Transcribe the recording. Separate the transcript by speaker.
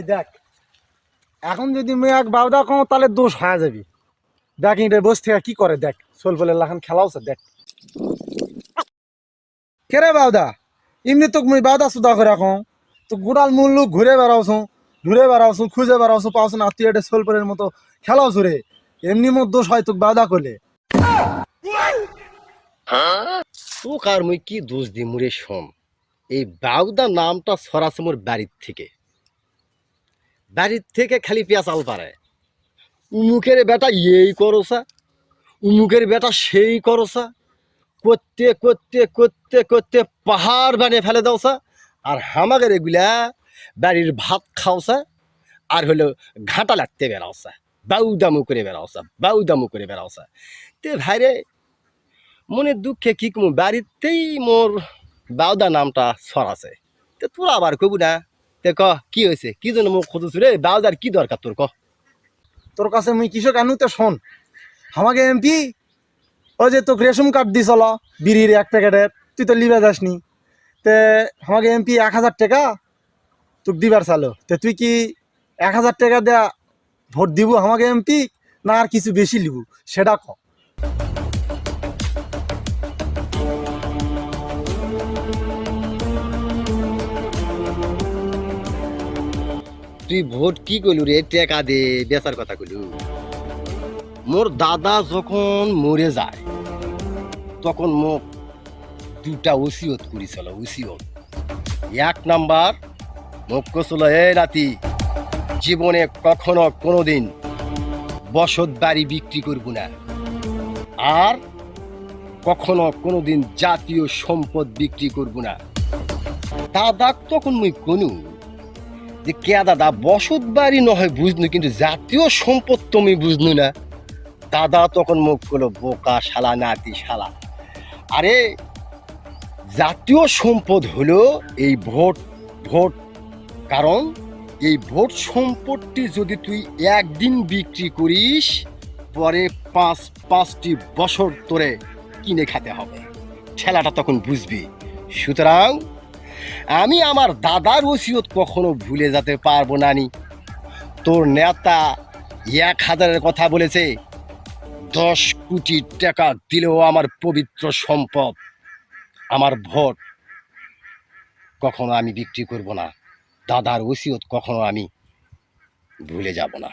Speaker 1: ভাই দেখ, এখন যদি মেয়ে এক বাউদা কম তাহলে দোষ হয়ে যাবি। দেখ এটা বস থেকে কি করে দেখ, সোল বলে লাখান খেলা হচ্ছে দেখ। কেরে বাউদা, এমনি তো মুই বাউদা সুদা করে রাখো তো গোড়াল মূল ঘুরে বেড়াওছো খুঁজে বেড়াওছো পাওছো না, তুই এটা সোল পরের মতো খেলাওছো রে। এমনি মোর দোষ হয় তোকে বাউদা করলে।
Speaker 2: তোক আর মুই কি দোষ দি মুরে শোন, এই বাউদা নামটা ছড়াছে মোর বাড়ির থেকে খালি পেঁচাল পারে। উমুকের বেটা এই করসা, উমুকের বেটা সেই করসা, করতে করতে করতে করতে পাহাড় বানিয়ে ফেলে দাওসা। আর হামাগের এগুলা বাড়ির ভাত খাওসা আর হলো ঘাটা লাগতে বেড়াওসা, বাউদামু করে বেড়াওসা। তে ভাইরে মনে দুঃখে কি কমু, বাড়িতেই মোর বাউদা নামটা ছড়াছে। তে তোরা আবার কবু না, তে ক কি হয়েছে, কি জন্য মুখ খুঁজছ রে, বাউদার কি দরকার তোর ক।
Speaker 1: তোর কাছে মুই কৃষক আনু তো শোন, আমাকে এমপি ওই যে তোকে রেশন কার্ড দিছিল বিড়ির এক প্যাকেটের, তুই তো লিবে যাসনি। তে আমাকে এমপি 1000 টাকা তোকে দিবার চালো, তে তুই কি 1000 টাকা দেয়া ভোট দিব আমাকে এমপি, না আর কিছু বেশি লিব সেটা ক।
Speaker 2: তুই ভোট কি কইলু রে, টেকা দে বেচার কথা কইলু। মোর দাদা যখন মরে যায় তখন মোক দুটা ওসিয়ত করেছিল। এক নাম্বার মোক কছিল, এই রাতি জীবনে কখনো কোনোদিন বসত বাড়ি বিক্রি করব না, আর কখনো কোনোদিন জাতীয় সম্পদ বিক্রি করব না। দাদা তখন মুই কোনু যে কে দাদা, বসত বাড়ি নয় বুঝনু, কিন্তু জাতীয় সম্পদ তুমি বুঝনু না। দাদা তখন মুখ করলো, বোকা শালা নাতি শালা, আরে জাতীয় সম্পদ হলো এই ভোট। ভোট কারণ এই ভোট সম্পদটি যদি তুই একদিন বিক্রি করিস, পরে পাঁচটি বছর তোরে কিনে খেতে হবে, ঠেলাটা তখন বুঝবি। সুতরাং আমি আমার দাদার ওসিয়ত কখনো ভুলে যেতে পারবো না। নি তোর নেতা 1000-এর কথা বলেছে, 10 কোটি টাকা দিলেও আমার পবিত্র সম্পদ, আমার ভোট কখনো আমি বিক্রি করব না। দাদার ওসিয়ত কখনো আমি ভুলে যাব না।